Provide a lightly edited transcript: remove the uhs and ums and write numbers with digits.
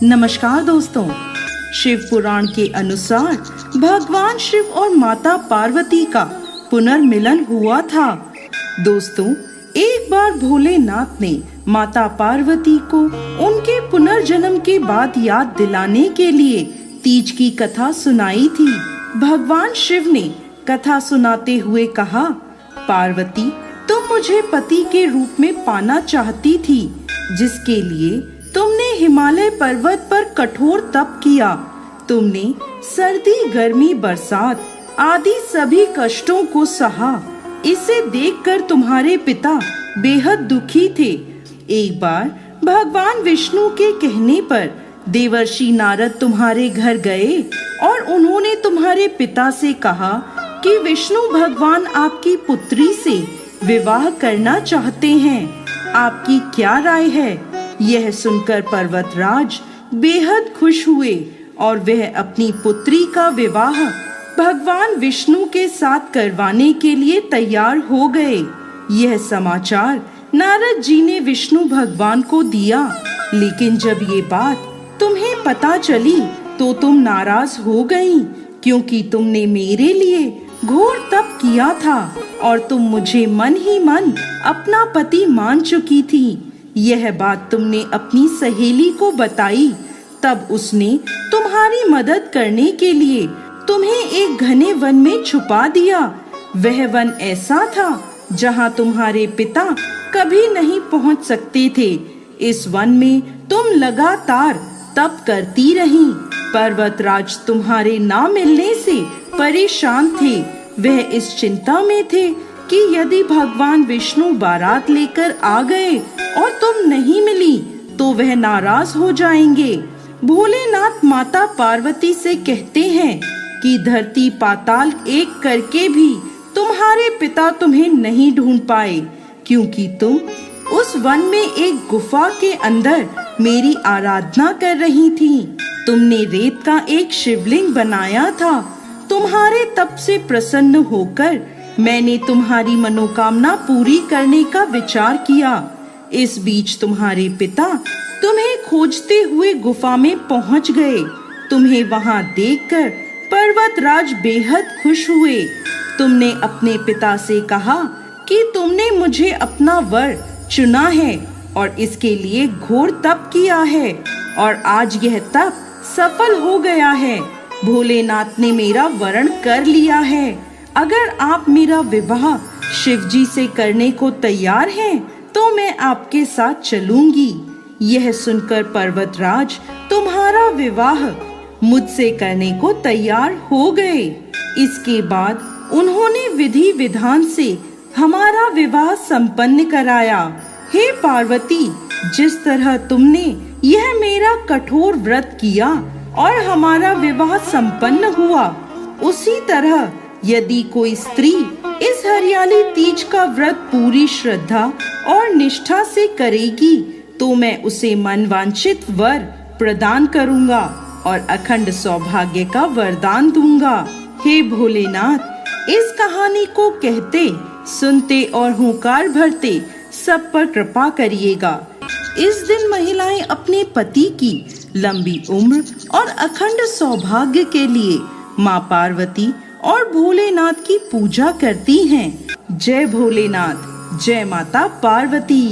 नमस्कार दोस्तों, शिव पुराण के अनुसार भगवान शिव और माता पार्वती का पुनर्मिलन हुआ था। दोस्तों, एक बार भोलेनाथ ने माता पार्वती को उनके पुनर्जन्म के बाद याद दिलाने के लिए तीज की कथा सुनाई थी। भगवान शिव ने कथा सुनाते हुए कहा, पार्वती, तुम मुझे पति के रूप में पाना चाहती थी, जिसके लिए तुमने हिमालय पर्वत पर कठोर तप किया। तुमने सर्दी, गर्मी, बरसात आदि सभी कष्टों को सहा। इसे देखकर तुम्हारे पिता बेहद दुखी थे। एक बार भगवान विष्णु के कहने पर देवर्षि नारद तुम्हारे घर गए और उन्होंने तुम्हारे पिता से कहा कि विष्णु भगवान आपकी पुत्री से विवाह करना चाहते हैं। आपकी क्या राय है? यह सुनकर पर्वतराज बेहद खुश हुए और वह अपनी पुत्री का विवाह भगवान विष्णु के साथ करवाने के लिए तैयार हो गए। यह समाचार नारद जी ने विष्णु भगवान को दिया, लेकिन जब ये बात तुम्हें पता चली तो तुम नाराज हो गईं, क्योंकि तुमने मेरे लिए घोर तप किया था और तुम मुझे मन ही मन अपना पति मान चुकी थी। यह बात तुमने अपनी सहेली को बताई, तब उसने तुम्हारी मदद करने के लिए तुम्हें एक घने वन में छुपा दिया। वह वन ऐसा था जहां तुम्हारे पिता कभी नहीं पहुंच सकते थे। इस वन में तुम लगातार तप करती रहीं। पर्वतराज तुम्हारे ना मिलने से परेशान थे। वह इस चिंता में थे कि यदि भगवान विष्णु बारात लेकर आ गए और तुम नहीं मिली तो वह नाराज हो जाएंगे। भोलेनाथ माता पार्वती से कहते हैं कि धरती पाताल एक करके भी तुम्हारे पिता तुम्हें नहीं ढूंढ पाए, क्योंकि तुम उस वन में एक गुफा के अंदर मेरी आराधना कर रही थी। तुमने रेत का एक शिवलिंग बनाया था। तुम्हारे तप से प्रसन्न होकर मैंने तुम्हारी मनोकामना पूरी करने का विचार किया। इस बीच तुम्हारे पिता तुम्हें खोजते हुए गुफा में पहुंच गए। तुम्हें वहां देखकर पर्वतराज बेहद खुश हुए। तुमने अपने पिता से कहा कि तुमने मुझे अपना वर चुना है और इसके लिए घोर तप किया है, और आज यह तप सफल हो गया है। भोलेनाथ ने मेरा वरण कर लिया है। अगर आप मेरा विवाह शिव जी से करने को तैयार हैं, तो मैं आपके साथ चलूंगी। यह सुनकर पर्वतराज तुम्हारा विवाह मुझसे करने को तैयार हो गए। इसके बाद उन्होंने विधि विधान से हमारा विवाह संपन्न कराया। हे पार्वती, जिस तरह तुमने यह मेरा कठोर व्रत किया और हमारा विवाह संपन्न हुआ, उसी तरह यदि कोई स्त्री इस हरियाली तीज का व्रत पूरी श्रद्धा और निष्ठा से करेगी, तो मैं उसे मनवांछित वर प्रदान करूंगा और अखंड सौभाग्य का वरदान दूंगा। हे भोलेनाथ, इस कहानी को कहते, सुनते और हुंकार भरते सब पर कृपा करिएगा। इस दिन महिलाएं अपने पति की लंबी उम्र और अखंड सौभाग्य के लिए माँ पार्वती और भोलेनाथ की पूजा करती हैं। जय भोलेनाथ, जय माता पार्वती।